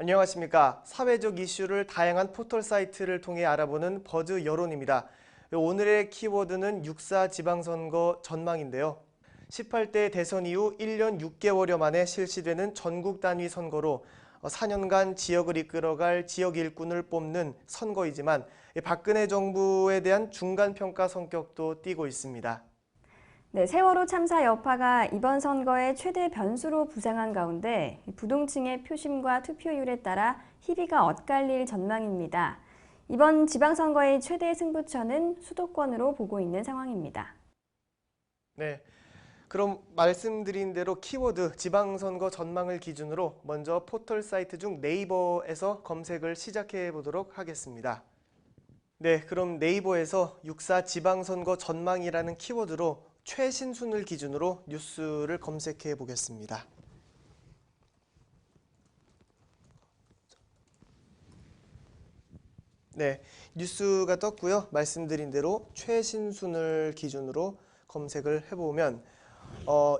안녕하십니까. 사회적 이슈를 다양한 포털 사이트를 통해 알아보는 버즈 여론입니다. 오늘의 키워드는 6.4 지방선거 전망인데요. 18대 대선 이후 1년 6개월여 만에 실시되는 전국 단위 선거로 4년간 지역을 이끌어갈 지역 일꾼을 뽑는 선거이지만 박근혜 정부에 대한 중간평가 성격도 띠고 있습니다. 네, 세월호 참사 여파가 이번 선거의 최대 변수로 부상한 가운데 부동층의 표심과 투표율에 따라 희비가 엇갈릴 전망입니다. 이번 지방선거의 최대 승부처는 수도권으로 보고 있는 상황입니다. 네, 그럼 말씀드린 대로 키워드 지방선거 전망을 기준으로 먼저 포털 사이트 중 네이버에서 검색을 시작해 보도록 하겠습니다. 네, 그럼 네이버에서 6.4 지방선거 전망이라는 키워드로 최신순을 기준으로 뉴스를 검색해 보겠습니다. 네, 뉴스가 떴고요. 말씀드린 대로 최신순을 기준으로 검색을 해보면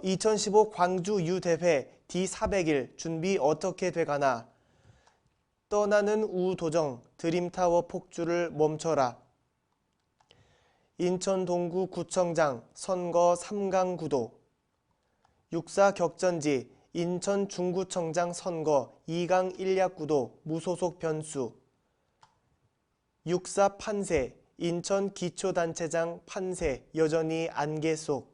2015 광주 유대회 D400일 준비 어떻게 돼가나, 떠나는 우도정 드림타워 폭주를 멈춰라, 인천 동구 구청장 선거 3강 구도, 6.4 격전지 인천 중구청장 선거 2강 일약 구도 무소속 변수, 6.4 판세 인천 기초단체장 판세 여전히 안개 속,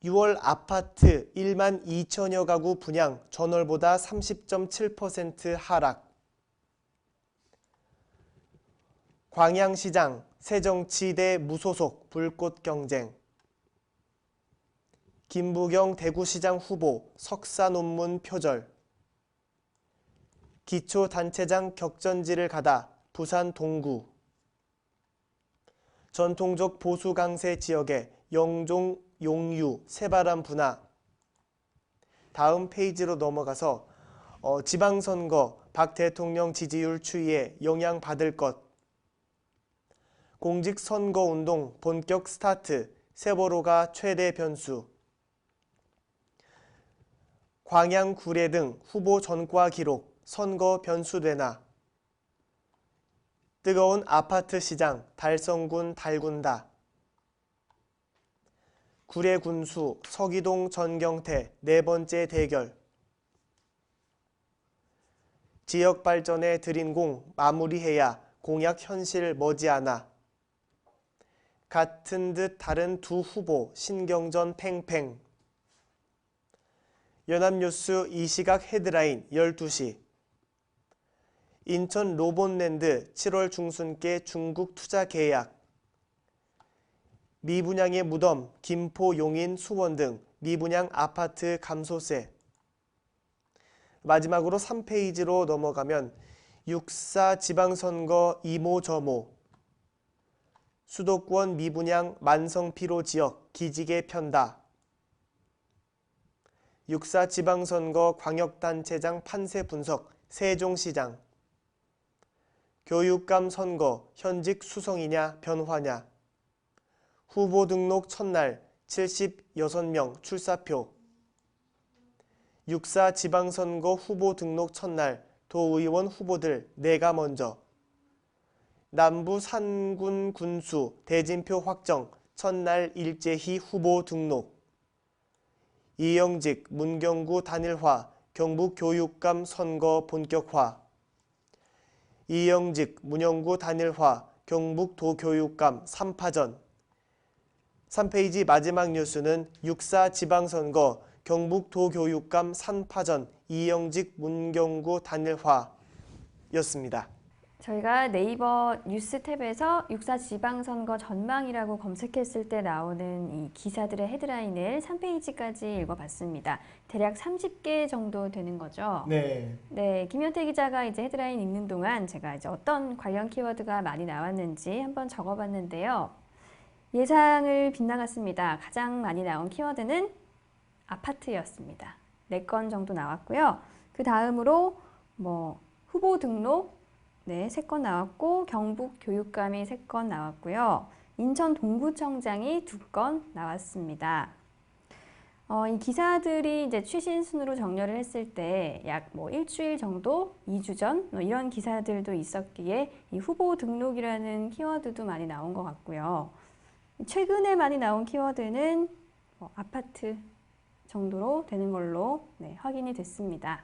6월 아파트 1만 2천여 가구 분양 전월보다 30.7% 하락, 광양시장 새정치 대 무소속 불꽃 경쟁, 김부경 대구시장 후보 석사 논문 표절, 기초단체장 격전지를 가다 부산 동구, 전통적 보수 강세 지역의 영종 용유 새바람 분화. 다음 페이지로 넘어가서 지방선거 박 대통령 지지율 추이에 영향받을 것, 공직선거운동 본격 스타트 세월호가 최대 변수, 광양 구례 등 후보 전과 기록 선거 변수되나, 뜨거운 아파트 시장 달성군 달군다, 구례 군수 서기동 전경태 네 번째 대결, 지역 발전에 들인 공 마무리해야 공약 현실 머지않아, 같은 듯 다른 두 후보 신경전 팽팽, 연합뉴스 이 시각 헤드라인 12시, 인천 로봇랜드 7월 중순께 중국 투자 계약, 미분양의 무덤 김포 용인 수원 등 미분양 아파트 감소세. 마지막으로 3페이지로 넘어가면 6.4 지방선거 이모저모, 수도권 미분양 만성피로 지역 기지개 편다, 6.4 지방선거 광역단체장 판세 분석 세종시장, 교육감 선거 현직 수성이냐 변화냐, 후보 등록 첫날 76명 출사표, 6.4 지방선거 후보 등록 첫날 도의원 후보들 내가 먼저, 남부 산군 군수 대진표 확정 첫날 일제히 후보 등록, 이영직 문경구 단일화 경북 교육감 선거 본격화, 이영직 문영구 단일화 경북 도교육감 3파전. 3페이지 마지막 뉴스는 6.4 지방선거 경북 도교육감 3파전 이영직 문경구 단일화였습니다. 저희가 네이버 뉴스 탭에서 6.4 지방선거 전망이라고 검색했을 때 나오는 이 기사들의 헤드라인을 3페이지까지 읽어봤습니다. 대략 30개 정도 되는 거죠. 네. 네, 김현태 기자가 이제 헤드라인 읽는 동안 제가 이제 어떤 관련 키워드가 많이 나왔는지 한번 적어봤는데요. 예상을 빗나갔습니다. 가장 많이 나온 키워드는 아파트였습니다. 4건 정도 나왔고요. 그 다음으로 후보 등록, 네, 3건 나왔고, 경북 교육감이 3건 나왔고요. 인천 동구청장이 2건 나왔습니다. 이 기사들이 이제 최신 순으로 정렬을 했을 때 약 뭐 일주일 정도, 2주 전 이런 기사들도 있었기에 이 후보 등록이라는 키워드도 많이 나온 것 같고요. 최근에 많이 나온 키워드는 아파트 정도로 되는 걸로 확인이 됐습니다.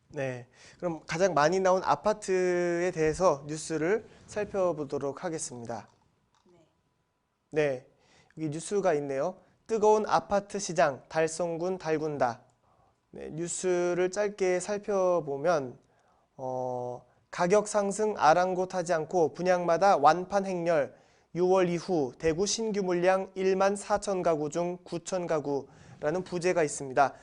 네, 그럼 가장 많이 나온 아파트에 대해서 뉴스를 살펴보도록 하겠습니다. 네, 여기 뉴스가 있네요. 뜨거운 아파트 시장, 달성군 달군다. 네, 뉴스를 짧게 살펴보면 가격 상승 아랑곳하지 않고 분양마다 완판 행렬, 6월 이후 대구 신규 물량 1만 4천 가구 중 9천 가구라는 부제가 있습니다.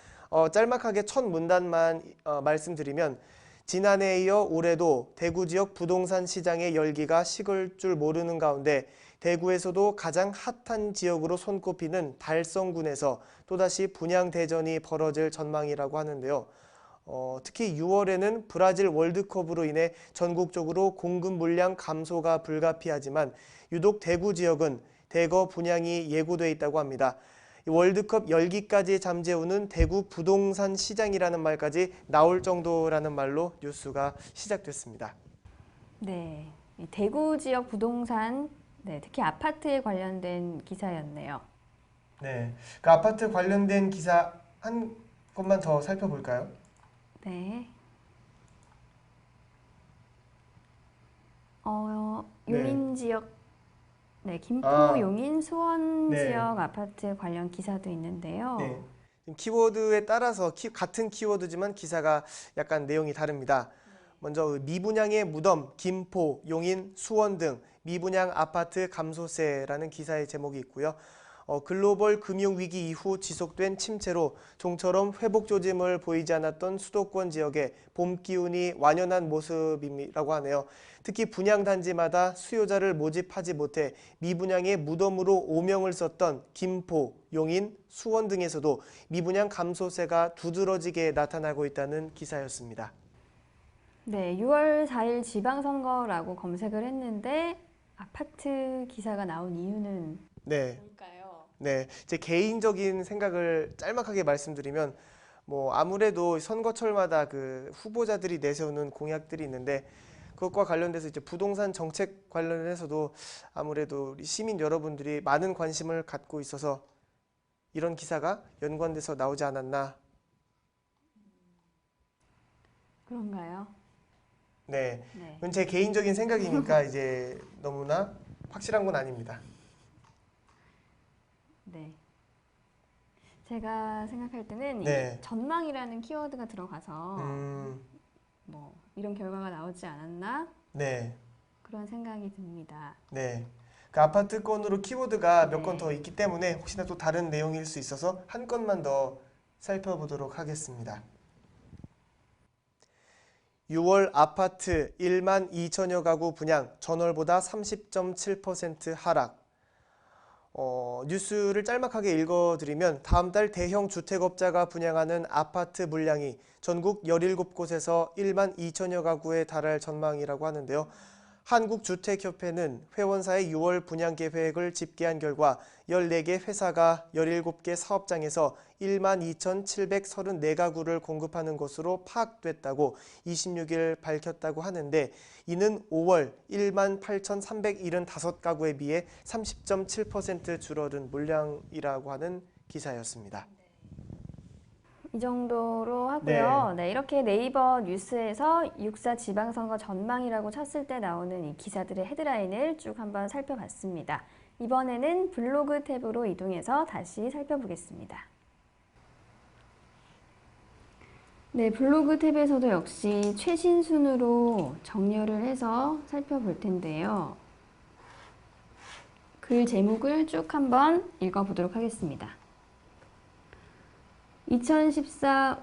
짤막하게 첫 문단만 말씀드리면 지난해에 이어 올해도 대구 지역 부동산 시장의 열기가 식을 줄 모르는 가운데 대구에서도 가장 핫한 지역으로 손꼽히는 달성군에서 또다시 분양 대전이 벌어질 전망이라고 하는데요. 특히 6월에는 브라질 월드컵으로 인해 전국적으로 공급 물량 감소가 불가피하지만 유독 대구 지역은 대거 분양이 예고돼 있다고 합니다. 월드컵 열기까지 잠재우는 대구 부동산 시장이라는 말까지 나올 정도라는 말로 뉴스가 시작됐습니다. 네, 이 대구 지역 부동산, 특히 아파트에 관련된 기사였네요. 네, 그 아파트 관련된 기사 한 것만 더 살펴볼까요? 네. 용인 지역, 김포, 용인, 수원 네. 지역 아파트 관련 기사도 있는데요. 네. 키워드에 따라서 같은 키워드지만 기사가 약간 내용이 다릅니다. 먼저 미분양의 무덤, 김포, 용인, 수원 등 미분양 아파트 감소세라는 기사의 제목이 있고요. 글로벌 금융위기 이후 지속된 침체로 좀처럼 회복 조짐을 보이지 않았던 수도권 지역에 봄 기운이 완연한 모습이라고 하네요. 특히 분양단지마다 수요자를 모집하지 못해 미분양의 무덤으로 오명을 썼던 김포, 용인, 수원 등에서도 미분양 감소세가 두드러지게 나타나고 있다는 기사였습니다. 네, 6월 4일 지방선거라고 검색을 했는데 아파트 기사가 나온 이유는 뭘까요? 네, 제 개인적인 생각을 짤막하게 말씀드리면 아무래도 선거철마다 그 후보자들이 내세우는 공약들이 있는데 그것과 관련돼서 이제 부동산 정책 관련해서도 아무래도 우리 시민 여러분들이 많은 관심을 갖고 있어서 이런 기사가 연관돼서 나오지 않았나. 그런가요? 네, 그건 제 개인적인 생각이니까 이제 너무나 확실한 건 아닙니다. 네. 제가 생각할 때는 네. 이 전망이라는 키워드가 들어가서 이런 결과가 나오지 않았나? 네. 그런 생각이 듭니다. 네. 그 아파트 건으로 키워드가 몇 건 더 있기 때문에 혹시나 또 다른 내용일 수 있어서 한 건만 더 살펴보도록 하겠습니다. 6월 아파트 1만 2천여 가구 분양 전월보다 30.7% 하락. 뉴스를 짤막하게 읽어드리면 다음 달 대형 주택업자가 분양하는 아파트 물량이 전국 17곳에서 1만 2천여 가구에 달할 전망이라고 하는데요. 한국주택협회는 회원사의 6월 분양 계획을 집계한 결과 14개 회사가 17개 사업장에서 1만 2,734가구를 공급하는 것으로 파악됐다고 26일 밝혔다고 하는데 이는 5월 1만 8,375가구에 비해 30.7% 줄어든 물량이라고 하는 기사였습니다. 이 정도로 하고요. 네, 이렇게 네이버 뉴스에서 6.4 지방선거 전망이라고 쳤을 때 나오는 이 기사들의 헤드라인을 쭉 한번 살펴봤습니다. 이번에는 블로그 탭으로 이동해서 다시 살펴보겠습니다. 네, 블로그 탭에서도 역시 최신 순으로 정렬을 해서 살펴볼 텐데요. 글 제목을 쭉 한번 읽어보도록 하겠습니다. 2014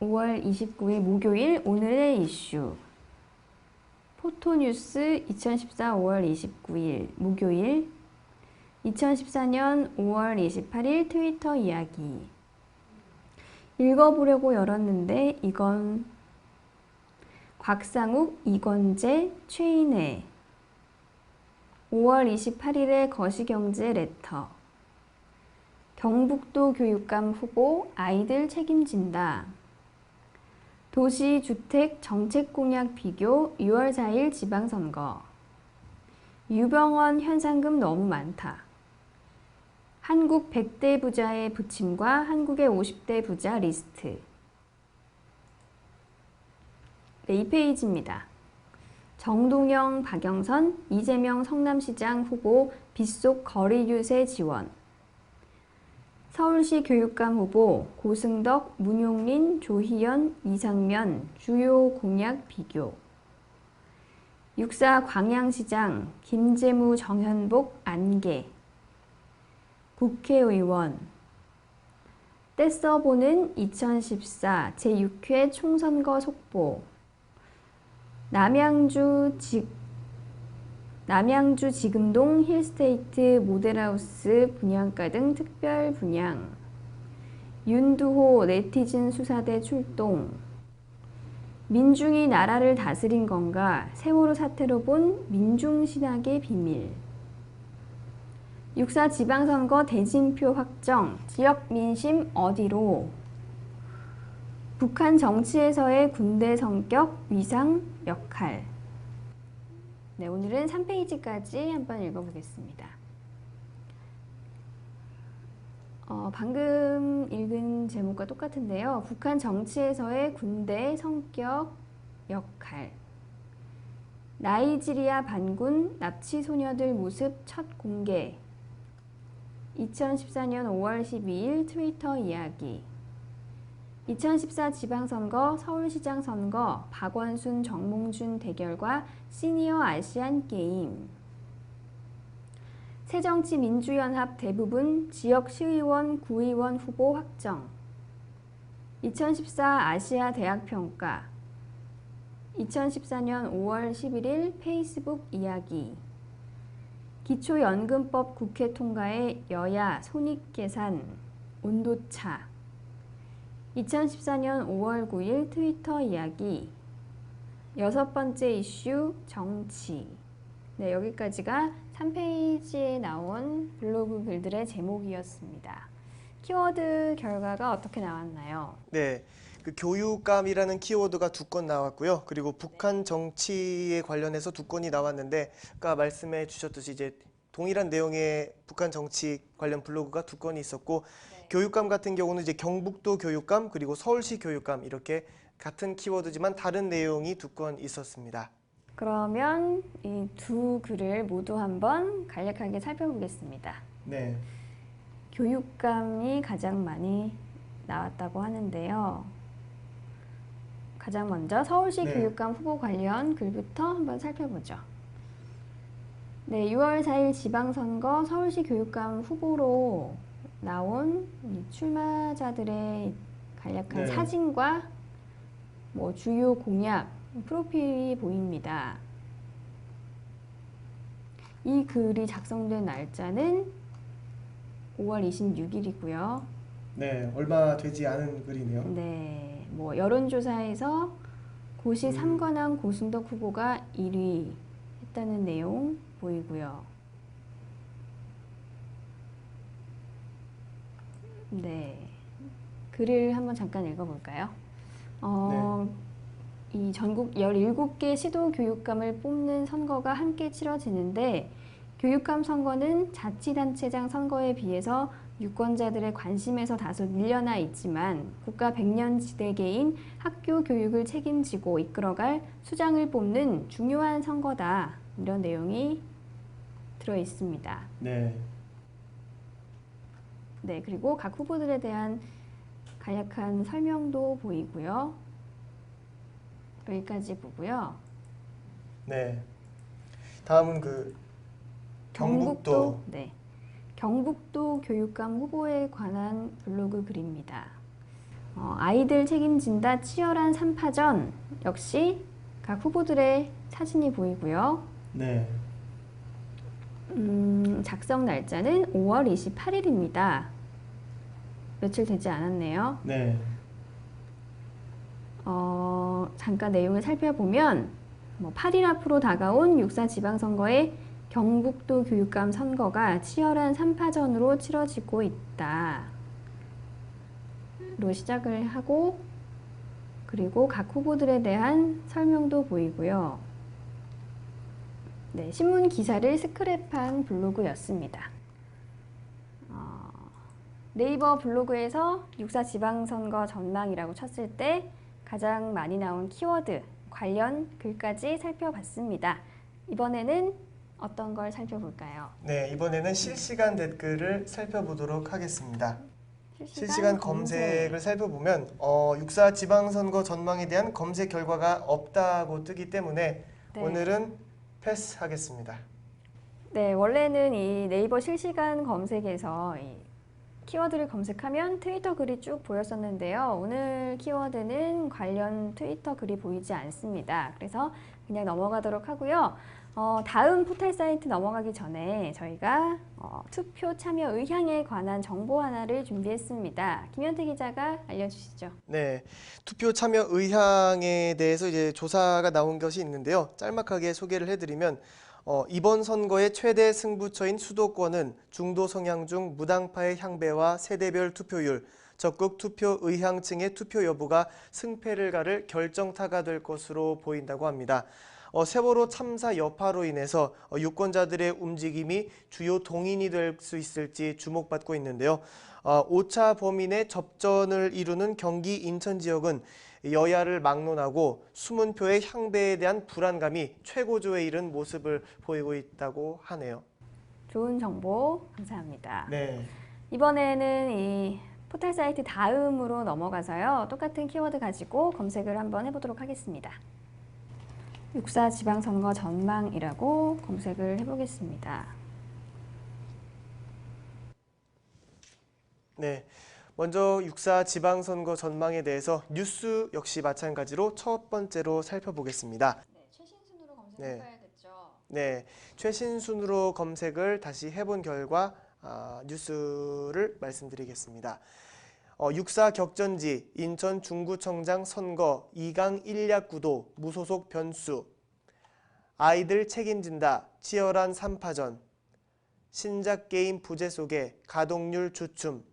5월 29일 목요일 오늘의 이슈 포토뉴스 2014 5월 29일 목요일 2014년 5월 28일 트위터 이야기 읽어보려고 열었는데 이건 곽상욱, 이건재, 최인혜 5월 28일에 거시경제 레터 경북도 교육감 후보 아이들 책임진다. 도시주택 정책공약 비교 6월 4일 지방선거. 유병원 현상금 너무 많다. 한국 100대 부자의 부침과 한국의 50대 부자 리스트. 네, 2페이지입니다. 정동영, 박영선, 이재명 성남시장 후보 빗속 거리 유세 지원. 서울시 교육감 후보 고승덕, 문용린, 조희연, 이상면 주요 공약 비교. 육사 광양시장 김재무, 정현복, 안개. 국회의원. 떼써보는 2014 제6회 총선거 속보. 남양주 지금동 힐스테이트 모델하우스 분양가 등 특별 분양. 윤두호 네티즌 수사대 출동. 민중이 나라를 다스린 건가? 세월호 사태로 본 민중신학의 비밀. 육사 지방선거 대진표 확정. 지역 민심 어디로? 북한 정치에서의 군대 성격, 위상, 역할. 네, 오늘은 3페이지까지 한번 읽어보겠습니다. 방금 읽은 제목과 똑같은데요. 북한 정치에서의 군대 성격, 역할. 나이지리아 반군 납치 소녀들 모습 첫 공개. 2014년 5월 12일 트위터 이야기. 2014 지방선거, 서울시장 선거, 박원순, 정몽준 대결과 시니어 아시안 게임. 새정치민주연합 대부분 지역 시의원, 구의원 후보 확정. 2014 아시아 대학평가. 2014년 5월 11일 페이스북 이야기. 기초연금법 국회 통과에 여야 손익계산, 온도차. 2014년 5월 9일 트위터 이야기. 6번째 이슈 정치. 네, 여기까지가 3페이지에 나온 블로그 글들의 제목이었습니다. 키워드 결과가 어떻게 나왔나요? 네, 그 교육감이라는 키워드가 2건 나왔고요. 그리고 북한 정치에 관련해서 2건이 나왔는데 아까 말씀해 주셨듯이 이제 동일한 내용의 북한 정치 관련 블로그가 2건이 있었고 교육감 같은 경우는 이제 경북도 교육감 그리고 서울시 교육감 이렇게 같은 키워드지만 다른 내용이 2건 있었습니다. 그러면 이 두 글을 모두 한번 간략하게 살펴보겠습니다. 네. 교육감이 가장 많이 나왔다고 하는데요. 가장 먼저 서울시 네. 교육감 후보 관련 글부터 한번 살펴보죠. 네, 6월 4일 지방선거 서울시 교육감 후보로 나온 이 출마자들의 간략한 네. 사진과 주요 공약, 프로필이 보입니다. 이 글이 작성된 날짜는 5월 26일이고요. 네, 얼마 되지 않은 글이네요. 네, 여론조사에서 고시 3관왕 고승덕 후보가 1위 했다는 내용 보이고요. 네, 글을 한번 잠깐 읽어볼까요? 이 전국 17개 시도 교육감을 뽑는 선거가 함께 치러지는데 교육감 선거는 자치단체장 선거에 비해서 유권자들의 관심에서 다소 밀려나 있지만 국가 백년지대계인 학교 교육을 책임지고 이끌어갈 수장을 뽑는 중요한 선거다. 이런 내용이 들어 있습니다. 네. 네, 그리고 각 후보들에 대한 간략한 설명도 보이고요. 여기까지 보고요. 네. 다음은 그 경북도. 네, 경북도 교육감 후보에 관한 블로그 글입니다. 아이들 책임진다 치열한 3파전. 역시 각 후보들의 사진이 보이고요. 네. 작성 날짜는 5월 28일입니다. 며칠 되지 않았네요. 네. 잠깐 내용을 살펴보면 8일 앞으로 다가온 6.4 지방선거에 경북도 교육감 선거가 치열한 3파전으로 치러지고 있다. 로 시작을 하고 그리고 각 후보들에 대한 설명도 보이고요. 네, 신문 기사를 스크랩한 블로그였습니다. 네이버 블로그에서 6.4 지방선거 전망이라고 쳤을 때 가장 많이 나온 키워드 관련 글까지 살펴봤습니다. 이번에는 어떤 걸 살펴볼까요? 네, 이번에는 실시간 댓글을 살펴보도록 하겠습니다. 실시간 검색을 살펴보면 6.4 지방선거 전망에 대한 검색 결과가 없다고 뜨기 때문에 네. 오늘은 패스하겠습니다. 네, 원래는 이 네이버 실시간 검색에서 이 키워드를 검색하면 트위터 글이 쭉 보였었는데요. 오늘 키워드는 관련 트위터 글이 보이지 않습니다. 그래서 그냥 넘어가도록 하고요. 다음 포털 사이트 넘어가기 전에 저희가 투표 참여 의향에 관한 정보 하나를 준비했습니다. 김현태 기자가 알려주시죠. 네, 투표 참여 의향에 대해서 이제 조사가 나온 것이 있는데요. 짤막하게 소개를 해드리면 이번 선거의 최대 승부처인 수도권은 중도 성향 중 무당파의 향배와 세대별 투표율, 적극 투표 의향층의 투표 여부가 승패를 가를 결정타가 될 것으로 보인다고 합니다. 세월호 참사 여파로 인해서 유권자들의 움직임이 주요 동인이 될 수 있을지 주목받고 있는데요. 5차 범위 내 접전을 이루는 경기 인천 지역은 여야를 막론하고 숨은 표의 향배에 대한 불안감이 최고조에 이른 모습을 보이고 있다고 하네요. 좋은 정보 감사합니다. 네. 이번에는 이 포털 사이트 다음으로 넘어가서요. 똑같은 키워드 가지고 검색을 한번 해보도록 하겠습니다. 6.4 지방선거 전망이라고 검색을 해보겠습니다. 네. 먼저 6.4 지방선거 전망에 대해서 뉴스 역시 마찬가지로 첫 번째로 살펴보겠습니다. 네, 최신 순으로 검색해봐야겠죠. 네, 최신 순으로 검색을 다시 해본 결과 뉴스를 말씀드리겠습니다. 6.4 격전지 인천 중구청장 선거 2강 1약 구도 무소속 변수 아이들 책임진다 치열한 3파전 신작 게임 부재 속에 가동률 주춤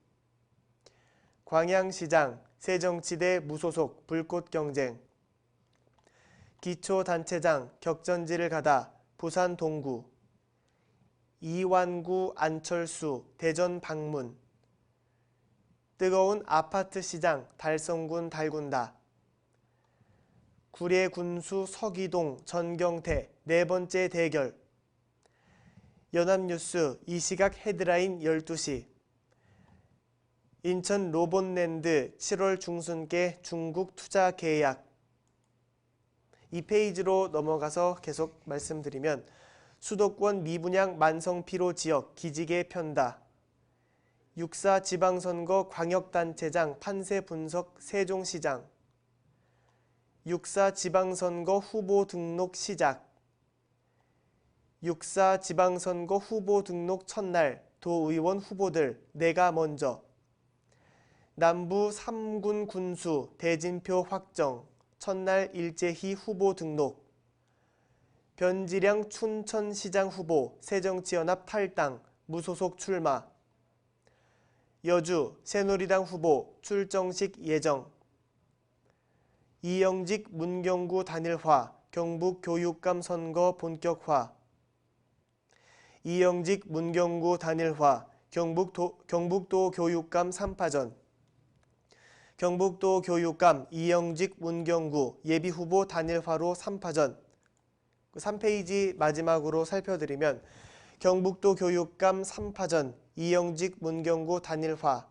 광양시장 새정치대 무소속 불꽃 경쟁 기초단체장 격전지를 가다 부산 동구 이완구 안철수 대전 방문 뜨거운 아파트 시장 달성군 달군다 구례 군수 서기동 전경태 네 번째 대결 연합뉴스 이 시각 헤드라인 12시 인천 로봇랜드 7월 중순께 중국 투자 계약. 이 페이지로 넘어가서 계속 말씀드리면 수도권 미분양 만성피로 지역 기지개 편다. 6.4 지방선거 광역단체장 판세 분석 세종시장. 6.4 지방선거 후보 등록 시작. 6.4 지방선거 후보 등록 첫날 도의원 후보들 내가 먼저. 남부 3군 군수 대진표 확정, 첫날 일제히 후보 등록. 변지량 춘천시장 후보 새정치연합 탈당, 무소속 출마. 여주 새누리당 후보 출정식 예정. 이영직 문경구 단일화, 경북교육감 선거 본격화. 이영직 문경구 단일화, 경북도 교육감 3파전. 경북도 교육감 이영직 문경구 예비후보 단일화로 3파전. 3페이지 마지막으로 살펴드리면 경북도 교육감 3파전 이영직 문경구 단일화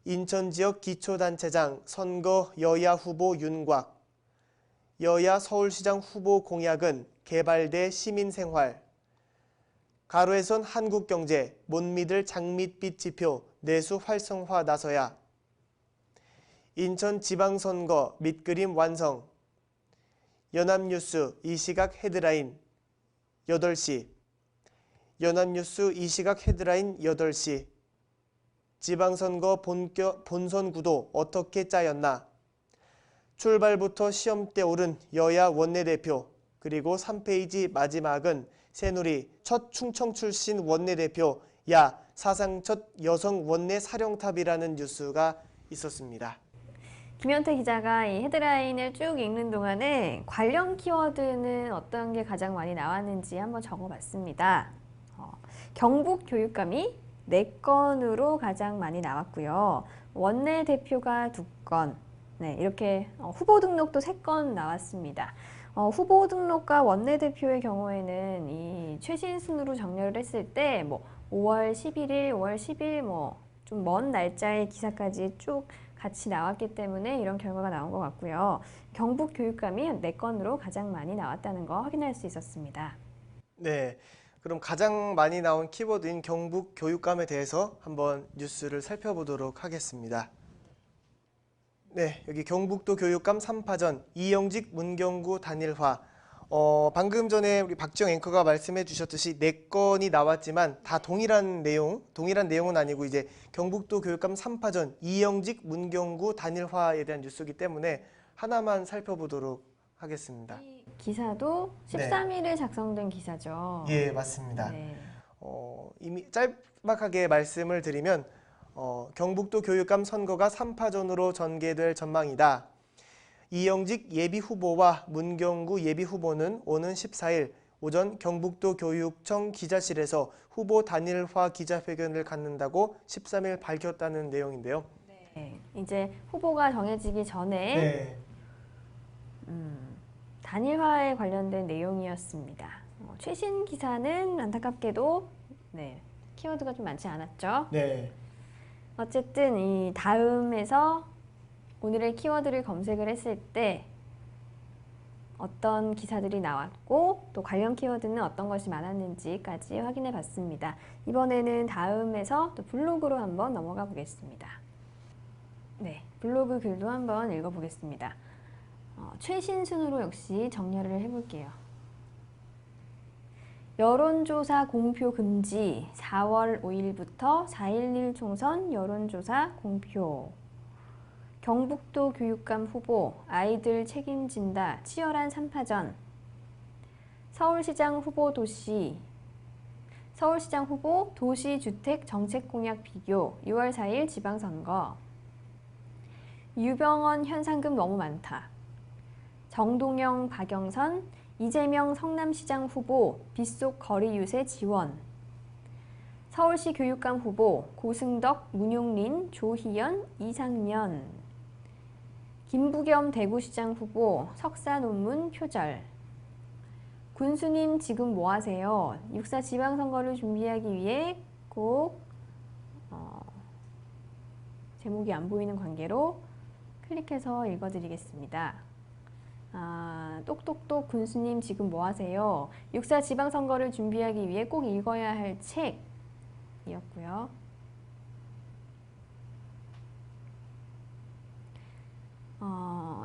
인천지역 기초단체장 선거 여야 후보 윤곽 여야 서울시장 후보 공약은 개발 대 시민생활 가로에선 한국경제 못 믿을 장밋빛 지표 내수 활성화 나서야 인천 지방선거 밑그림 완성 연합뉴스 이 시각 헤드라인 8시 연합뉴스 이 시각 헤드라인 8시 지방선거 본선 구도 어떻게 짜였나 출발부터 시험대 오른 여야 원내대표 그리고 3페이지 마지막은 새누리 첫 충청 출신 원내대표, 야 사상 첫 여성 원내 사령탑이라는 뉴스가 있었습니다. 김현태 기자가 이 헤드라인을 쭉 읽는 동안에 관련 키워드는 어떤 게 가장 많이 나왔는지 한번 적어봤습니다. 경북 교육감이 4건으로 가장 많이 나왔고요. 원내대표가 2건, 네, 이렇게 후보 등록도 3건 나왔습니다. 후보 등록과 원내대표의 경우에는 이 최신 순으로 정렬을 했을 때 5월 11일, 5월 10일 좀 먼 날짜의 기사까지 쭉 같이 나왔기 때문에 이런 결과가 나온 것 같고요. 경북 교육감이 4건으로 가장 많이 나왔다는 거 확인할 수 있었습니다. 네, 그럼 가장 많이 나온 키워드인 경북 교육감에 대해서 한번 뉴스를 살펴보도록 하겠습니다. 네, 여기 경북도 교육감 3파전, 이영직 문경구 단일화. 방금 전에 우리 박지영 앵커가 말씀해 주셨듯이 4건이 나왔지만 다 동일한 내용은 아니고 이제 경북도 교육감 3파전, 이영직 문경구 단일화에 대한 뉴스이기 때문에 하나만 살펴보도록 하겠습니다. 이 기사도 13일에 작성된 기사죠. 예, 맞습니다. 네. 이미 짤막하게 말씀을 드리면 경북도 교육감 선거가 3파전으로 전개될 전망이다. 이영직 예비후보와 문경구 예비후보는 오는 14일 오전 경북도 교육청 기자실에서 후보 단일화 기자회견을 갖는다고 13일 밝혔다는 내용인데요. 네. 이제 후보가 정해지기 전에 네. 단일화에 관련된 내용이었습니다. 최신 기사는 안타깝게도 키워드가 좀 많지 않았죠. 네. 어쨌든 이 다음에서 오늘의 키워드를 검색을 했을 때 어떤 기사들이 나왔고 또 관련 키워드는 어떤 것이 많았는지까지 확인해 봤습니다. 이번에는 다음에서 또 블로그로 한번 넘어가 보겠습니다. 네, 블로그 글도 한번 읽어보겠습니다. 최신 순으로 역시 정렬을 해볼게요. 여론조사 공표 금지 4월 5일부터 4.11 총선 여론조사 공표. 경북도 교육감 후보 아이들 책임진다 치열한 3파전. 서울시장 후보 도시주택 정책 공약 비교 6월 4일 지방선거. 유병언 현상금 너무 많다. 정동영 박영선 이재명 성남시장 후보 빗속 거리 유세 지원. 서울시 교육감 후보 고승덕 문용린 조희연 이상면. 김부겸 대구시장 후보 석사 논문 표절. 군수님 지금 뭐 하세요? 6.4 지방선거를 준비하기 위해 꼭 제목이 안 보이는 관계로 클릭해서 읽어드리겠습니다. 똑똑똑 군수님 지금 뭐 하세요? 6.4 지방선거를 준비하기 위해 꼭 읽어야 할 책이었고요.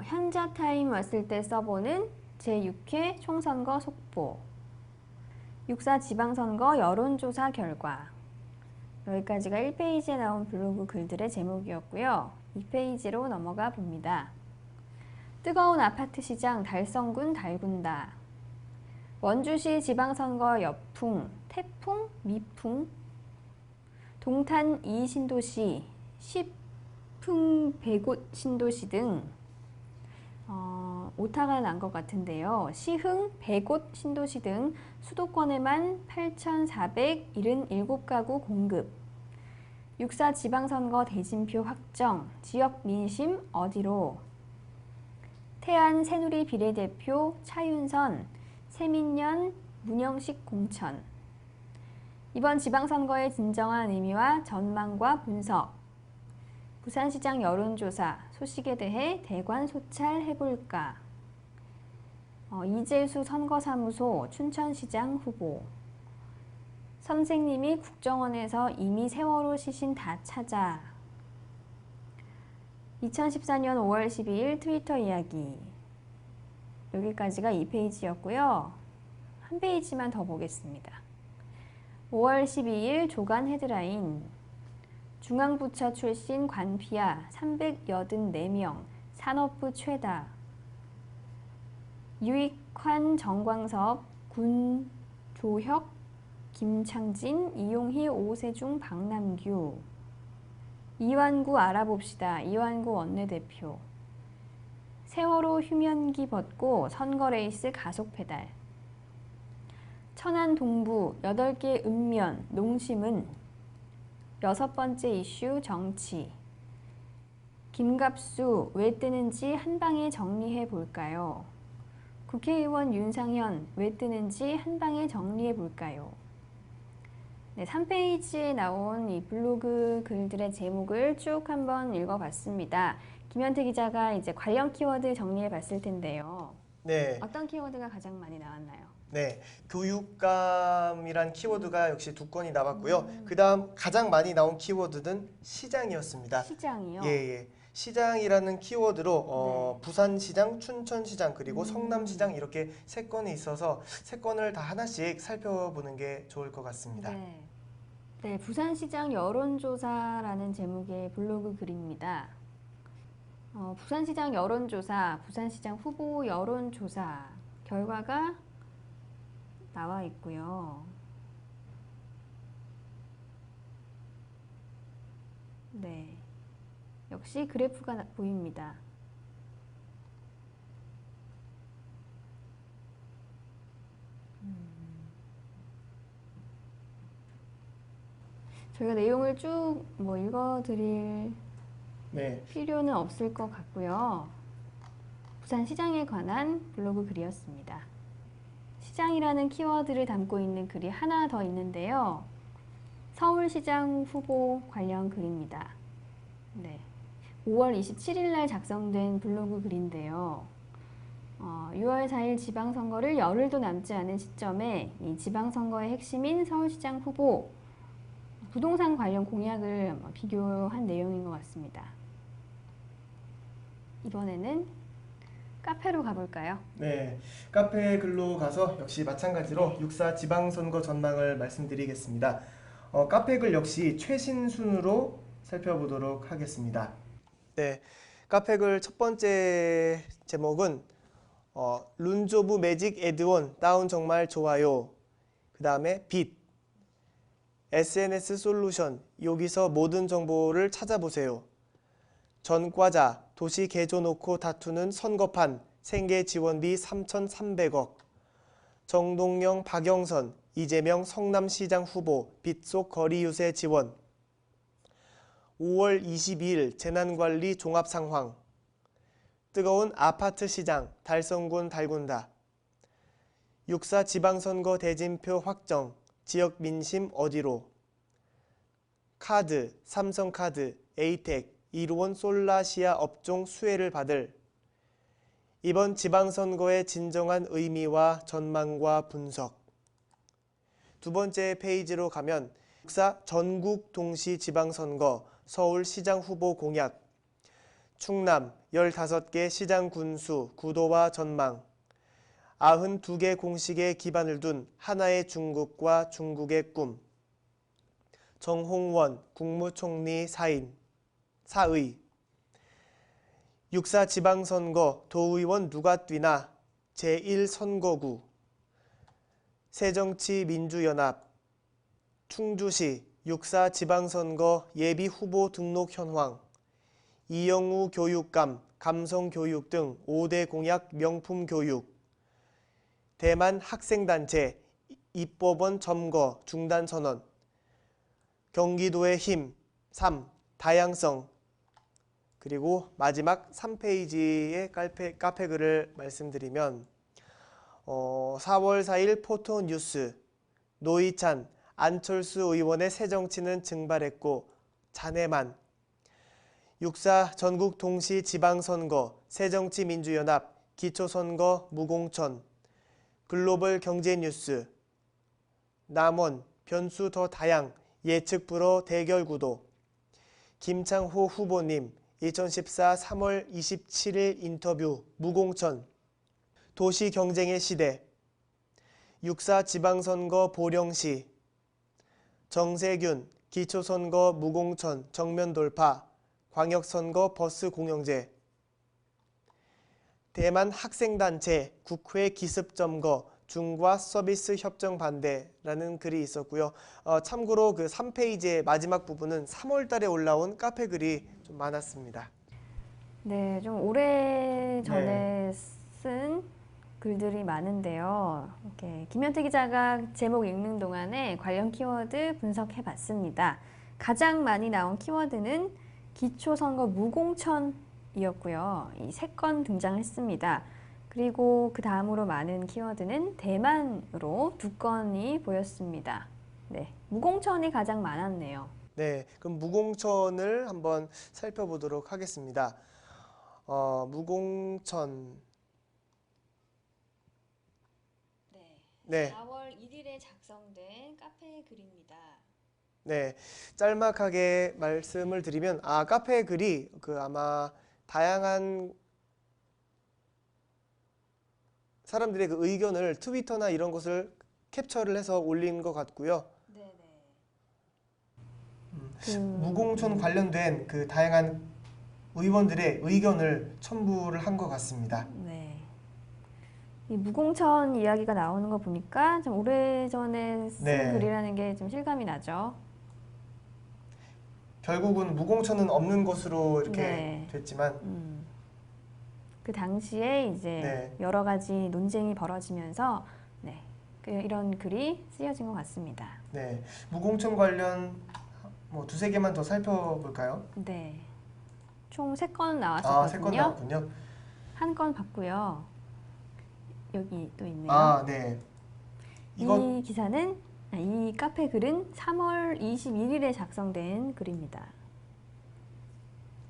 현자타임 왔을 때 써보는 제6회 총선거 속보. 6.4 지방선거 여론조사 결과. 여기까지가 1페이지에 나온 블로그 글들의 제목이었고요. 2페이지로 넘어가 봅니다. 뜨거운 아파트 시장 달성군 달군다. 원주시 지방선거 여풍, 태풍, 미풍. 동탄 2신도시, 10풍 100곳 신도시 등 오타가 난 것 같은데요. 시흥 100곳 신도시 등 수도권에만 8,477가구 공급. 6.4 지방선거 대진표 확정, 지역 민심 어디로. 태안 새누리 비례대표 차윤선, 세민년 문영식 공천. 이번 지방선거의 진정한 의미와 전망과 분석. 부산시장 여론조사 소식에 대해 대관 소찰해볼까. 이재수 선거사무소 춘천시장 후보. 선생님이 국정원에서 이미 세월호 시신 다 찾아. 2014년 5월 12일 트위터 이야기. 여기까지가 2페이지였고요. 한 페이지만 더 보겠습니다. 5월 12일 조간 헤드라인. 중앙부처 출신 관피아 384명, 산업부 최다. 유익환 정광섭 군 조혁, 김창진, 이용희, 오세중, 박남규. 이완구 알아봅시다. 이완구 원내대표. 세월호 휴면기 벗고 선거 레이스 가속 페달. 천안 동부 8개 읍면 농심은 6번째 이슈 정치. 김갑수 왜 뜨는지 한방에 정리해 볼까요? 국회의원 윤상현 왜 뜨는지 한방에 정리해 볼까요? 네, 3페이지에 나온 이 블로그 글들의 제목을 쭉 한번 읽어봤습니다. 김현태 기자가 이제 관련 키워드 정리해 봤을 텐데요. 네. 어떤 키워드가 가장 많이 나왔나요? 네, 교육감이란 키워드가 역시 2건이 나왔고요. 그다음 가장 많이 나온 키워드는 시장이었습니다. 시장이요? 예. 시장이라는 키워드로 네. 부산시장, 춘천시장 그리고 성남시장 이렇게 3건이 있어서 3건을 다 하나씩 살펴보는 게 좋을 것 같습니다. 네. 네, 부산시장 여론조사라는 제목의 블로그 글입니다. 부산시장 여론조사, 부산시장 후보 여론조사 결과가 나와 있고요. 네, 역시 그래프가 보입니다. 저희가 내용을 쭉 읽어드릴 네. 필요는 없을 것 같고요. 부산시장에 관한 블로그 글이었습니다. 시장이라는 키워드를 담고 있는 글이 하나 더 있는데요. 서울시장 후보 관련 글입니다. 네, 5월 27일 날 작성된 블로그 글인데요. 6월 4일 지방선거를 열흘도 남지 않은 시점에 이 지방선거의 핵심인 서울시장 후보 부동산 관련 공약을 비교한 내용인 것 같습니다. 이번에는 카페로 가볼까요? 네, 카페 글로 가서 역시 마찬가지로 6.4 지방선거 전망을 말씀드리겠습니다. 카페 글 역시 최신 순으로 살펴보도록 하겠습니다. 네, 카페 글 첫 번째 제목은 룬조브 매직 에드온 다운 정말 좋아요. 그 다음에 빛 SNS 솔루션 여기서 모든 정보를 찾아보세요. 전과자 도시 개조 놓고 다투는 선거판 생계 지원비 3,300억. 정동영 박영선 이재명 성남시장 후보 빚속 거리 유세 지원. 5월 22일 재난관리 종합상황. 뜨거운 아파트 시장 달성군 달군다. 6.4 지방선거 대진표 확정 지역 민심 어디로. 카드 삼성카드 에이텍 이루온 솔라시아 업종 수혜를 받을. 이번 지방선거의 진정한 의미와 전망과 분석. 두 번째 페이지로 가면 6.4 전국 동시 지방선거 서울시장 후보 공약. 충남 15개 시장 군수 구도와 전망. 92개 공식에 기반을 둔 하나의 중국과 중국의 꿈. 정홍원 국무총리 사의. 6.4 지방선거 도의원 누가 뛰나 제1선거구. 새정치민주연합. 충주시 6.4 지방선거 예비후보 등록 현황. 이영우 교육감 감성교육 등 5대 공약 명품교육. 대만 학생단체 입법원 점거 중단 선언. 경기도의 힘 3. 다양성. 그리고 마지막 3페이지의 카페 글을 말씀드리면 4월 4일 포토뉴스 노희찬 안철수 의원의 새정치는 증발했고 잔해만. 6.4 전국 동시 지방선거 새정치민주연합 기초선거 무공천. 글로벌 경제뉴스 남원 변수 더 다양 예측 불허 대결 구도. 김창호 후보님 2014 3월 27일 인터뷰 무공천. 도시 경쟁의 시대. 6.4 지방선거 보령시. 정세균 기초선거 무공천 정면 돌파. 광역선거 버스 공영제. 대만 학생단체 국회 기습점거 중과 서비스 협정 반대라는 글이 있었고요. 참고로 그 3페이지의 마지막 부분은 3월 달에 올라온 카페 글이 좀 많았습니다. 네, 좀 오래 전에 네. 쓴 글들이 많은데요. 이렇게 김현태 기자가 제목 읽는 동안에 관련 키워드 분석해 봤습니다. 가장 많이 나온 키워드는 기초선거 무공천이었고요. 이 3건 등장했습니다. 그리고 그 다음으로 많은 키워드는 대만으로 2건이 보였습니다. 네, 무공천이 가장 많았네요. 네, 그럼 무공천을 한번 살펴보도록 하겠습니다. 무공천. 네. 4월 1일에 작성된 카페 글입니다. 네, 짤막하게 말씀을 드리면 카페 글이 그 아마 다양한 사람들의 그 의견을 트위터나 이런 것을 캡처를 해서 올린 것 같고요. 무공천 관련된 그 다양한 의원들의 의견을 첨부를 한 것 같습니다. 네. 이 무공천 이야기가 나오는 거 보니까 좀 오래전에 쓴 네. 글이라는 게 좀 실감이 나죠. 결국은 무공천은 없는 것으로 이렇게 네. 됐지만 그 당시에 이제 네. 여러 가지 논쟁이 벌어지면서 네, 이런 글이 쓰여진 것 같습니다. 네, 무공천 관련 뭐 두세 개만 더 살펴볼까요? 네, 총 3건 3건 나왔었거든요. 나왔군요. 한 건 봤고요. 여기 또 있네요. 네. 이 기사는 이 카페 글은 3월 21일에 작성된 글입니다.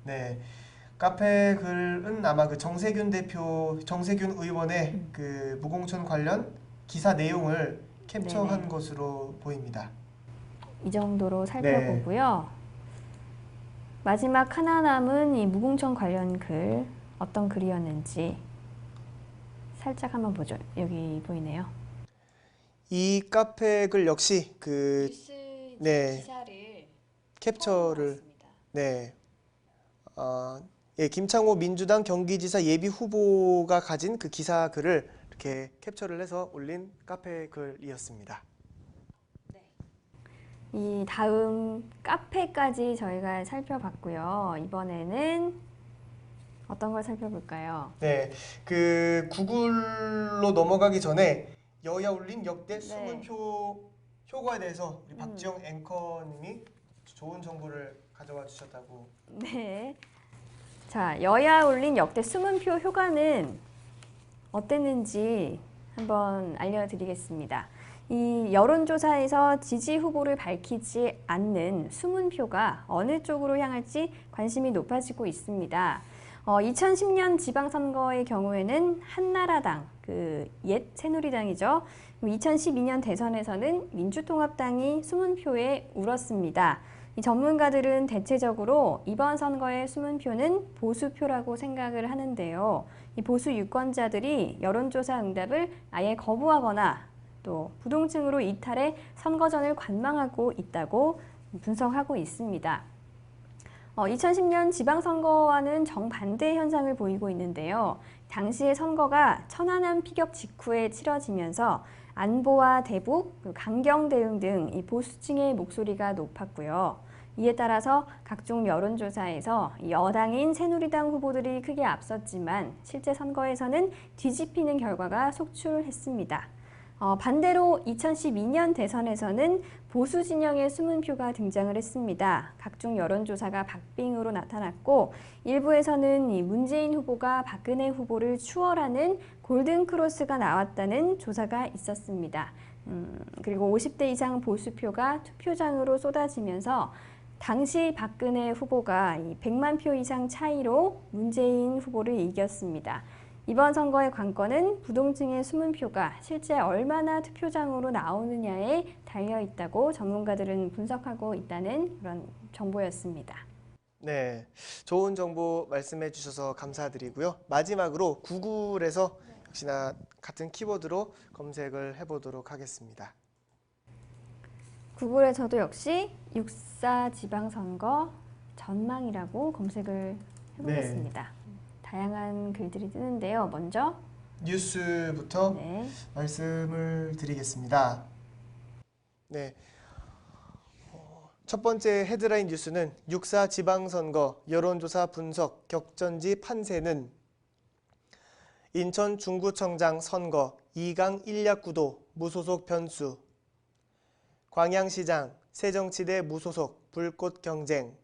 네. 카페 글은 아마 그 정세균 의원의 그 무공천 관련 기사 내용을 캡처한 네네. 것으로 보입니다. 이 정도로 살펴보고요. 마지막 하나 남은 이 무공천 관련 글 어떤 글이었는지 살짝 한번 보죠. 여기 보이네요. 이 카페 글 역시 그 뉴스 네. 기사를 캡처를 네. 예, 김창호 민주당 경기지사 예비 후보가 가진 그 기사 글을 이렇게 캡처를 해서 올린 카페 글이었습니다. 이 다음 카페까지 저희가 살펴봤고요. 이번에는 어떤 걸 살펴볼까요? 네, 그 구글로 넘어가기 전에 여야 올린 역대 숨은 효과에 대해서 우리 박지영 앵커님이 좋은 정보를 가져와 주셨다고. 네. 자, 여야 올린 역대 숨은 표 효과는 어땠는지 한번 알려드리겠습니다. 이 여론조사에서 지지 후보를 밝히지 않는 숨은 표가 어느 쪽으로 향할지 관심이 높아지고 있습니다. 2010년 지방선거의 경우에는 한나라당, 그 옛 새누리당이죠. 2012년 대선에서는 민주통합당이 숨은 표에 울었습니다. 이 전문가들은 대체적으로 이번 선거의 숨은 표는 보수표라고 생각을 하는데요. 이 보수 유권자들이 여론조사 응답을 아예 거부하거나 또 부동층으로 이탈해 선거전을 관망하고 있다고 분석하고 있습니다. 2010년 지방선거와는 정반대 현상을 보이고 있는데요. 당시의 선거가 천안함 피격 직후에 치러지면서 안보와 대북, 강경 대응 등 이 보수층의 목소리가 높았고요. 이에 따라서 각종 여론조사에서 여당인 새누리당 후보들이 크게 앞섰지만 실제 선거에서는 뒤집히는 결과가 속출했습니다. 반대로 2012년 대선에서는 보수 진영의 숨은 표가 등장을 했습니다. 각종 여론조사가 박빙으로 나타났고 일부에서는 이 문재인 후보가 박근혜 후보를 추월하는 골든크로스가 나왔다는 조사가 있었습니다. 그리고 50대 이상 보수표가 투표장으로 쏟아지면서 당시 박근혜 후보가 이 100만 표 이상 차이로 문재인 후보를 이겼습니다. 이번 선거의 관건은 부동층의 숨은 표가 실제 얼마나 투표장으로 나오느냐에 달려 있다고 전문가들은 분석하고 있다는 그런 정보였습니다. 네, 좋은 정보 말씀해 주셔서 감사드리고요. 마지막으로 구글에서 역시나 같은 키워드로 검색을 해보도록 하겠습니다. 구글에서도 역시 6.4 지방선거 전망이라고 검색을 해보겠습니다. 다양한 글들이 뜨는데요. 먼저 뉴스부터 네. 말씀을 드리겠습니다. 네. 첫 번째 헤드라인 뉴스는 6.4 지방선거 여론조사 분석 격전지 판세는 인천 중구청장 선거 2강 일약구도 무소속 변수, 광양시장 새정치대 무소속 불꽃 경쟁,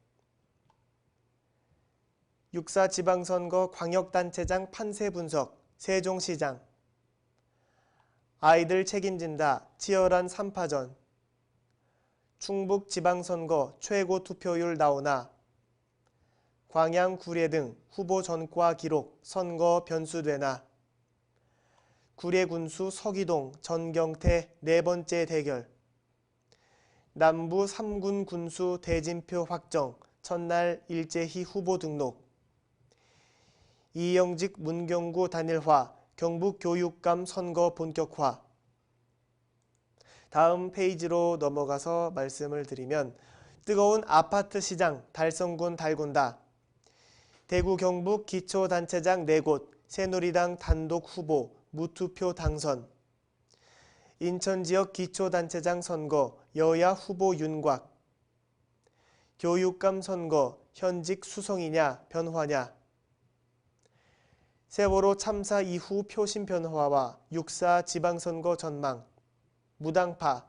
6.4 지방선거 광역단체장 판세 분석 세종시장, 아이들 책임진다 치열한 3파전, 충북 지방선거 최고 투표율 나오나, 광양 구례 등 후보 전과 기록 선거 변수되나, 구례 군수 서기동 전경태 네 번째 대결, 남부 3군 군수 대진표 확정 첫날 일제히 후보 등록, 이영직 문경구 단일화 경북교육감 선거 본격화. 다음 페이지로 넘어가서 말씀을 드리면 뜨거운 아파트 시장 달성군 달군다. 대구 경북 기초단체장 4곳 새누리당 단독 후보 무투표 당선. 인천 지역 기초단체장 선거 여야 후보 윤곽. 교육감 선거 현직 수성이냐 변화냐. 세월호 참사 이후 표심 변화와 6.4 지방선거 전망. 무당파.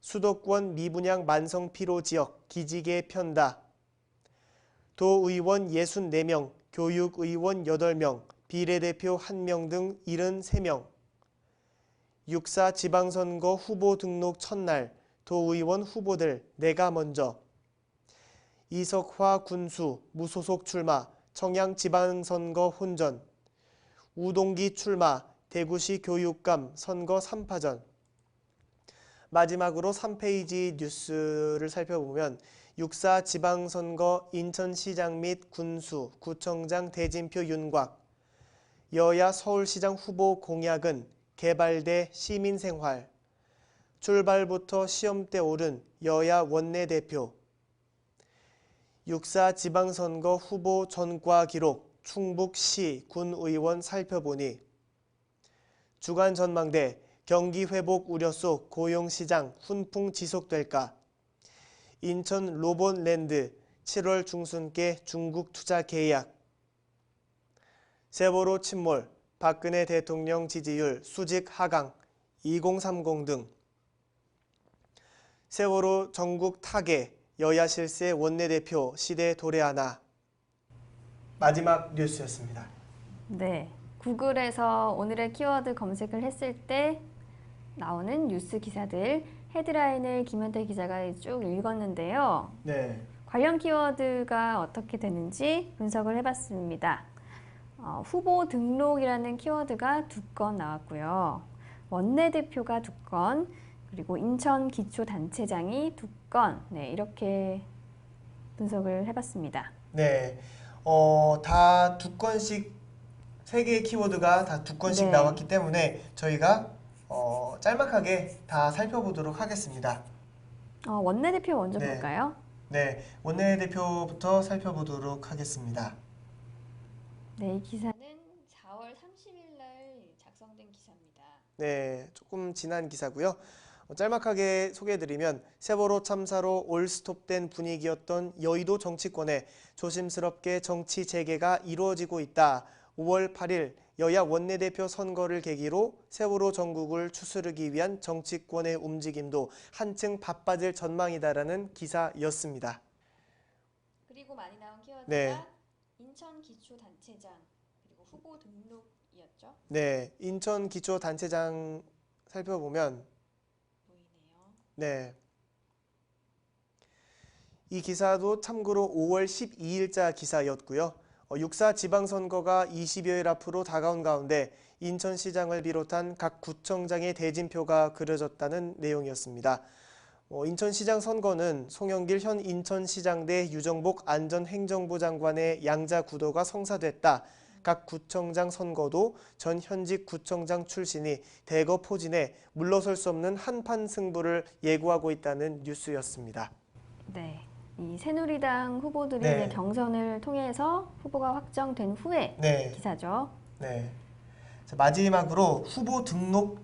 수도권 미분양 만성피로 지역 기지개 편다. 도의원 64명, 교육의원 8명, 비례대표 1명 등 73명. 6.4 지방선거 후보 등록 첫날 도의원 후보들 내가 먼저. 이석화 군수 무소속 출마 청양 지방선거 혼전. 우동기 출마 대구시 교육감 선거 3파전. 마지막으로 3페이지 뉴스를 살펴보면 6.4 지방선거 인천시장 및 군수, 구청장 대진표 윤곽. 여야 서울시장 후보 공약은 개발 대 시민생활. 출발부터 시험대 오른 여야 원내대표. 6.4 지방선거 후보 전과 기록 충북시 군의원 살펴보니. 주간 전망대 경기 회복 우려 속 고용시장 훈풍 지속될까. 인천 로봇랜드 7월 중순께 중국 투자 계약. 세월호 침몰 박근혜 대통령 지지율 수직 하강 2030 등. 세월호 전국 타계 여야 실세 원내대표 시대 도래하나. 마지막 뉴스였습니다. 네. 구글에서 오늘의 키워드 검색을 했을 때 나오는 뉴스 기사들 헤드라인을 김현태 기자가 쭉 읽었는데요. 네. 관련 키워드가 어떻게 되는지 분석을 해봤습니다. 후보 등록이라는 키워드가 2건 나왔고요. 원내대표가 2건, 그리고 인천 기초단체장이 2건, 네, 이렇게 분석을 해봤습니다. 네. 다 2건씩 3개의 키워드가 다 2건씩 네. 나왔기 때문에 저희가 짤막하게 다 살펴보도록 하겠습니다. 원내대표 먼저 네. 볼까요? 네, 원내대표부터 살펴보도록 하겠습니다. 네, 이 기사는 4월 30일 날 작성된 기사입니다. 네, 조금 지난 기사고요. 짤막하게 소개해드리면 세월호 참사로 올스톱된 분위기였던 여의도 정치권에 조심스럽게 정치 재개가 이루어지고 있다. 5월 8일 여야 원내대표 선거를 계기로 세월호 전국을 추스르기 위한 정치권의 움직임도 한층 바빠질 전망이다라는 기사였습니다. 그리고 많이 나온 키워드가 네. 인천 기초단체장 그리고 후보 등록이었죠. 네, 인천 기초단체장 살펴보면 보이네요. 네. 이 기사도 참고로 5월 12일자 기사였고요. 6.4 지방선거가 20여일 앞으로 다가온 가운데 인천시장을 비롯한 각 구청장의 대진표가 그려졌다는 내용이었습니다. 인천시장 선거는 송영길 현 인천시장 대 유정복 안전행정부 장관의 양자 구도가 성사됐다. 각 구청장 선거도 전 현직 구청장 출신이 대거 포진해 물러설 수 없는 한판 승부를 예고하고 있다는 뉴스였습니다. 네. 이 새누리당 후보들이 네. 이제 경선을 통해서 후보가 확정된 후에 네. 기사죠. 네. 자, 마지막으로 후보 등록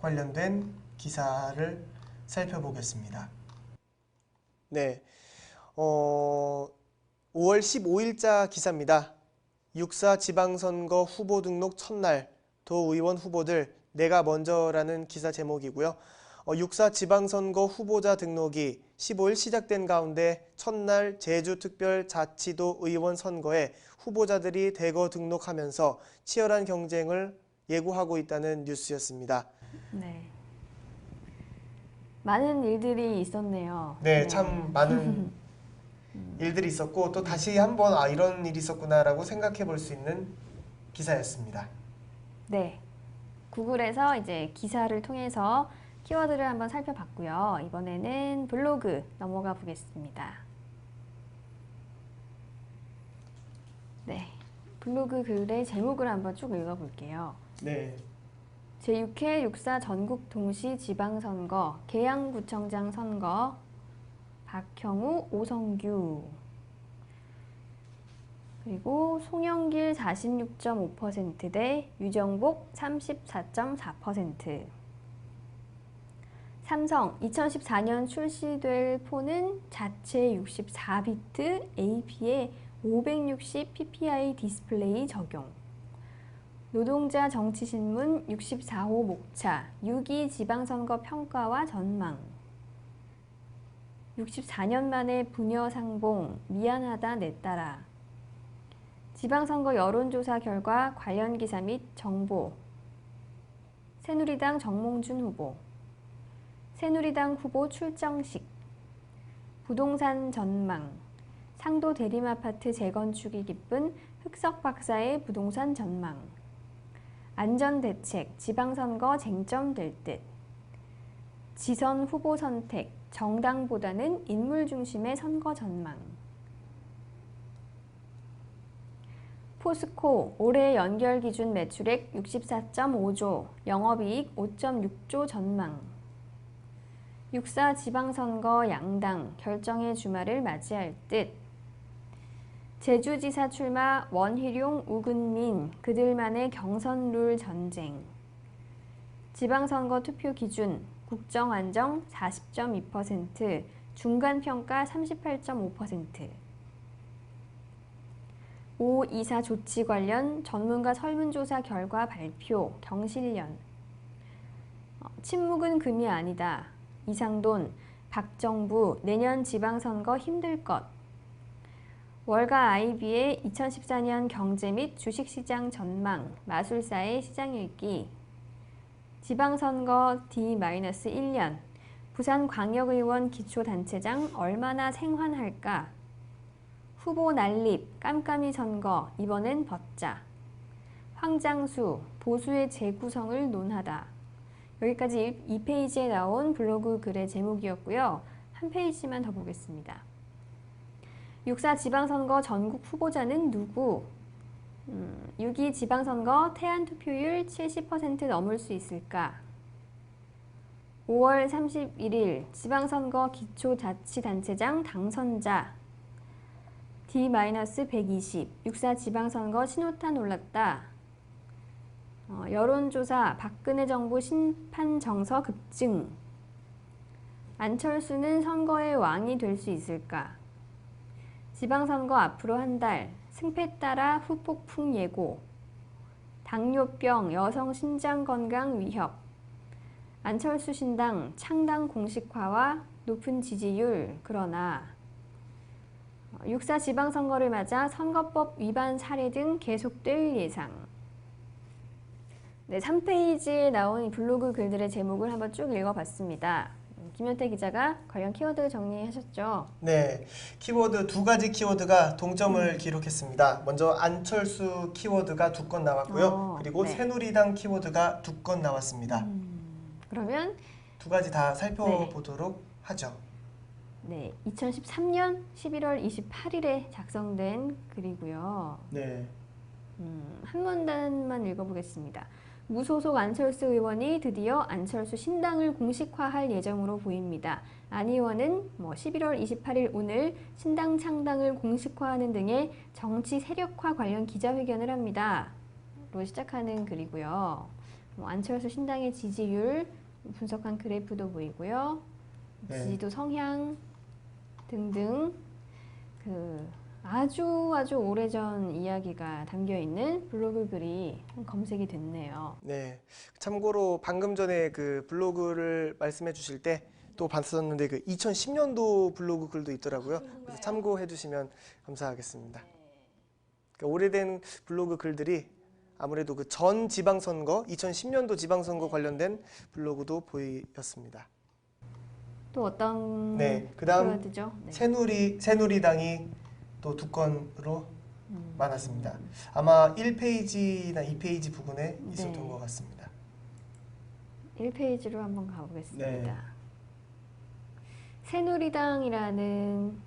관련된 기사를 살펴보겠습니다. 네, 5월 15일자 기사입니다. 6.4 지방선거 후보 등록 첫날 도의원 후보들 내가 먼저라는 기사 제목이고요. 6.4 지방선거 후보자 등록이 15일 시작된 가운데 첫날 제주특별자치도 의원 선거에 후보자들이 대거 등록하면서 치열한 경쟁을 예고하고 있다는 뉴스였습니다. 네. 많은 일들이 있었네요. 네, 참 많은 일들이 있었고 또 다시 한번 이런 일이 있었구나라고 생각해 볼 수 있는 기사였습니다. 네. 구글에서 이제 기사를 통해서 키워드를 한번 살펴봤고요. 이번에는 블로그 넘어가 보겠습니다. 네. 블로그 글의 제목을 한번 쭉 읽어볼게요. 네. 제6회 6.4 전국 동시 지방선거, 계양구청장 선거, 박형우, 오성규, 그리고 송영길 46.5% 대 유정복 34.4%. 삼성 2014년 출시될 폰은 자체 64비트 AP에 560 ppi 디스플레이 적용. 노동자 정치신문 64호 목차 6.2 지방선거 평가와 전망. 64년 만에 부녀 상봉 미안하다 내 딸아. 지방선거 여론조사 결과 관련 기사 및 정보. 새누리당 정몽준 후보. 새누리당 후보 출정식. 부동산 전망. 상도 대림아파트 재건축이 기쁜 흑석 박사의 부동산 전망. 안전대책, 지방선거 쟁점될 듯. 지선 후보 선택, 정당보다는 인물 중심의 선거 전망. 포스코 올해 연결 기준 매출액 64.5조, 영업이익 5.6조 전망. 6.4 지방선거 양당 결정의 주말을 맞이할 듯. 제주지사 출마 원희룡, 우근민 그들만의 경선 룰 전쟁. 지방선거 투표 기준 국정안정 40.2%, 중간평가 38.5%. 5.24 조치 관련 전문가 설문조사 결과 발표, 경실련. 침묵은 금이 아니다. 이상돈, 박정부 내년 지방선거 힘들 것. 월가 아이비의 2014년 경제 및 주식시장 전망, 마술사의 시장 읽기. 지방선거 D-1년, 부산광역의원 기초단체장 얼마나 생환할까? 후보 난립, 깜깜이 선거, 이번엔 벗자. 황장수, 보수의 재구성을 논하다. 여기까지 2페이지에 나온 블로그 글의 제목이었고요. 한 페이지만 더 보겠습니다. 6.4 지방선거 전국 후보자는 누구? 6.2 지방선거 태안 투표율 70% 넘을 수 있을까? 5월 31일 지방선거 기초자치단체장 당선자 D-120 6.4 지방선거 신호탄 올랐다. 여론조사 박근혜 정부 심판 정서 급증. 안철수는 선거의 왕이 될 수 있을까? 지방선거 앞으로 한 달, 승패 따라 후폭풍 예고. 당뇨병, 여성 신장 건강 위협. 안철수 신당 창당 공식화와 높은 지지율. 그러나 6.4 지방선거를 맞아 선거법 위반 사례 등 계속될 예상. 네, 3페이지에 나온 블로그 글들의 제목을 한번 쭉 읽어봤습니다. 김현태 기자가 관련 키워드 정리하셨죠? 네, 키워드 두 가지 키워드가 동점을 기록했습니다. 먼저 안철수 키워드가 2건 나왔고요. 그리고 네. 새누리당 키워드가 2건 나왔습니다. 그러면 두 가지 다 살펴보도록 하죠. 네, 2013년 11월 28일에 작성된 글이고요. 네. 한 문단만 읽어보겠습니다. 무소속 안철수 의원이 드디어 안철수 신당을 공식화할 예정으로 보입니다. 안 의원은 11월 28일 오늘 신당 창당을 공식화하는 등의 정치 세력화 관련 기자회견을 합니다. 시작하는 글이고요. 안철수 신당의 지지율 분석한 그래프도 보이고요. 네. 지지도 성향 등등 아주 오래전 이야기가 담겨 있는 블로그 글이 검색이 됐네요. 네. 참고로 방금 전에 그 블로그를 말씀해 주실 때 또 봤었는데 그 2010년도 블로그 글도 있더라고요. 그래서 참고해 주시면 감사하겠습니다. 그러니까 오래된 블로그 글들이 아무래도 그 전 지방선거, 2010년도 지방선거 관련된 블로그도 보였습니다. 또 어떤 네, 그다음 키워드죠? 네. 새누리당이 또 두 건으로 많았습니다. 아마 1페이지나 2페이지 부분에 있었던 네. 것 같습니다. 1페이지로 한번 가보겠습니다. 네. 새누리당이라는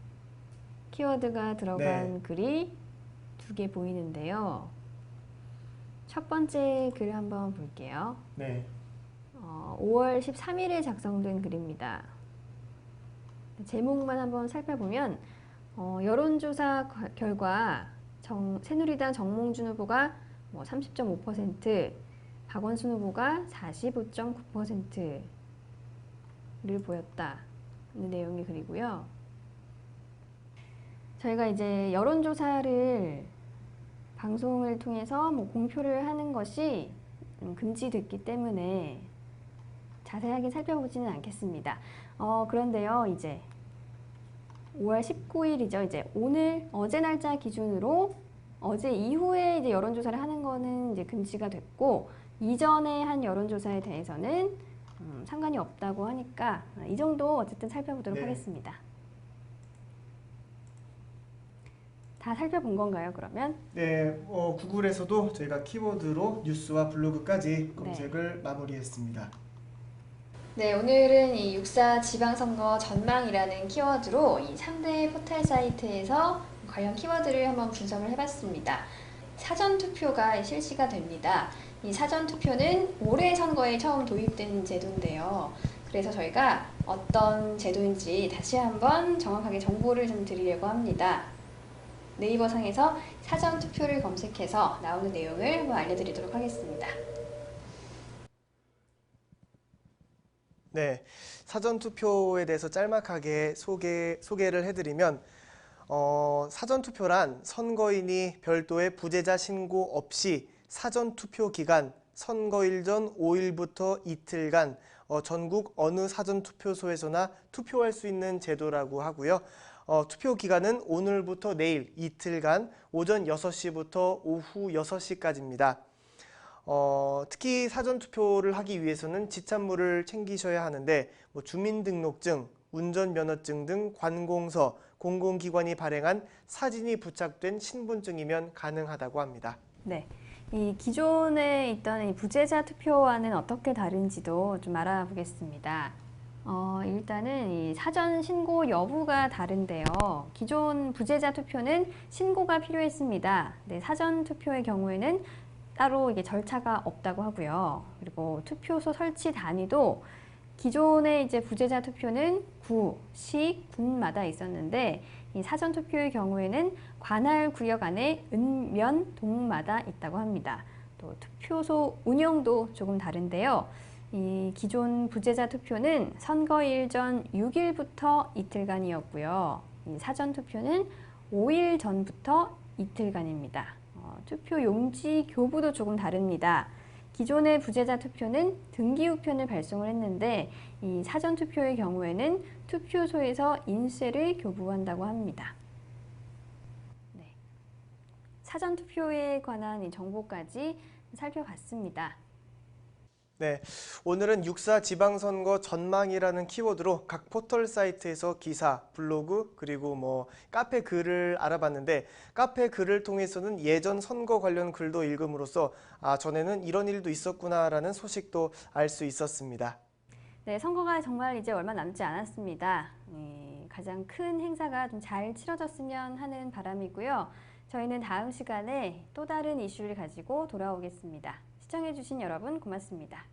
키워드가 들어간 네. 글이 두 개 보이는데요. 첫 번째 글 한번 볼게요. 네. 5월 13일에 작성된 글입니다. 제목만 한번 살펴보면 여론조사 결과 새누리당 정몽준 후보가 30.5%, 박원순 후보가 45.9%를 보였다는 내용의 글이고요. 저희가 이제 여론조사를 방송을 통해서 공표를 하는 것이 금지됐기 때문에 자세하게 살펴보지는 않겠습니다. 그런데요, 이제 5월 19일이죠. 이제 어제 날짜 기준으로 어제 이후에 이제 여론조사를 하는 거는 이제 금지가 됐고, 이전에 한 여론조사에 대해서는 상관이 없다고 하니까 이 정도 어쨌든 살펴보도록 네. 하겠습니다. 다 살펴본 건가요, 그러면? 네, 구글에서도 저희가 키워드로 뉴스와 블로그까지 검색을 마무리했습니다. 네, 오늘은 이 6.4 지방선거 전망이라는 키워드로 이 3대 포털 사이트에서 관련 키워드를 한번 분석을 해봤습니다. 사전투표가 실시가 됩니다. 이 사전투표는 올해 선거에 처음 도입된 제도인데요. 그래서 저희가 어떤 제도인지 다시 한번 정확하게 정보를 좀 드리려고 합니다. 네이버 상에서 사전투표를 검색해서 나오는 내용을 한번 알려드리도록 하겠습니다. 네, 사전투표에 대해서 짤막하게 소개를 해드리면 사전투표란 선거인이 별도의 부재자 신고 없이 사전투표 기간 선거일 전 5일부터 이틀간 전국 어느 사전투표소에서나 투표할 수 있는 제도라고 하고요. 투표 기간은 오늘부터 내일 이틀간 오전 6시부터 오후 6시까지입니다. 특히 사전투표를 하기 위해서는 지참물을 챙기셔야 하는데 주민등록증, 운전면허증 등 관공서, 공공기관이 발행한 사진이 부착된 신분증이면 가능하다고 합니다. 네, 이 기존에 있던 이 부재자 투표와는 어떻게 다른지도 좀 알아보겠습니다. 일단은 이 사전 신고 여부가 다른데요. 기존 부재자 투표는 신고가 필요했습니다. 네, 사전 투표의 경우에는 따로 이게 절차가 없다고 하고요. 그리고 투표소 설치 단위도 기존의 이제 부재자 투표는 구, 시, 군마다 있었는데 이 사전 투표의 경우에는 관할 구역 안에 은, 동마다 있다고 합니다. 또 투표소 운영도 조금 다른데요. 이 기존 부재자 투표는 선거일 전 6일부터 이틀간이었고요. 이 사전 투표는 5일 전부터 이틀간입니다. 투표 용지 교부도 조금 다릅니다. 기존의 부재자 투표는 등기우편을 발송을 했는데 이 사전 투표의 경우에는 투표소에서 인쇄를 교부한다고 합니다. 네. 사전 투표에 관한 이 정보까지 살펴봤습니다. 네, 오늘은 6.4 지방선거 전망이라는 키워드로 각 포털 사이트에서 기사, 블로그, 그리고 카페 글을 알아봤는데 카페 글을 통해서는 예전 선거 관련 글도 읽음으로써 전에는 이런 일도 있었구나라는 소식도 알 수 있었습니다. 네, 선거가 정말 이제 얼마 남지 않았습니다. 가장 큰 행사가 좀 잘 치러졌으면 하는 바람이고요. 저희는 다음 시간에 또 다른 이슈를 가지고 돌아오겠습니다. 시청해주신 여러분 고맙습니다.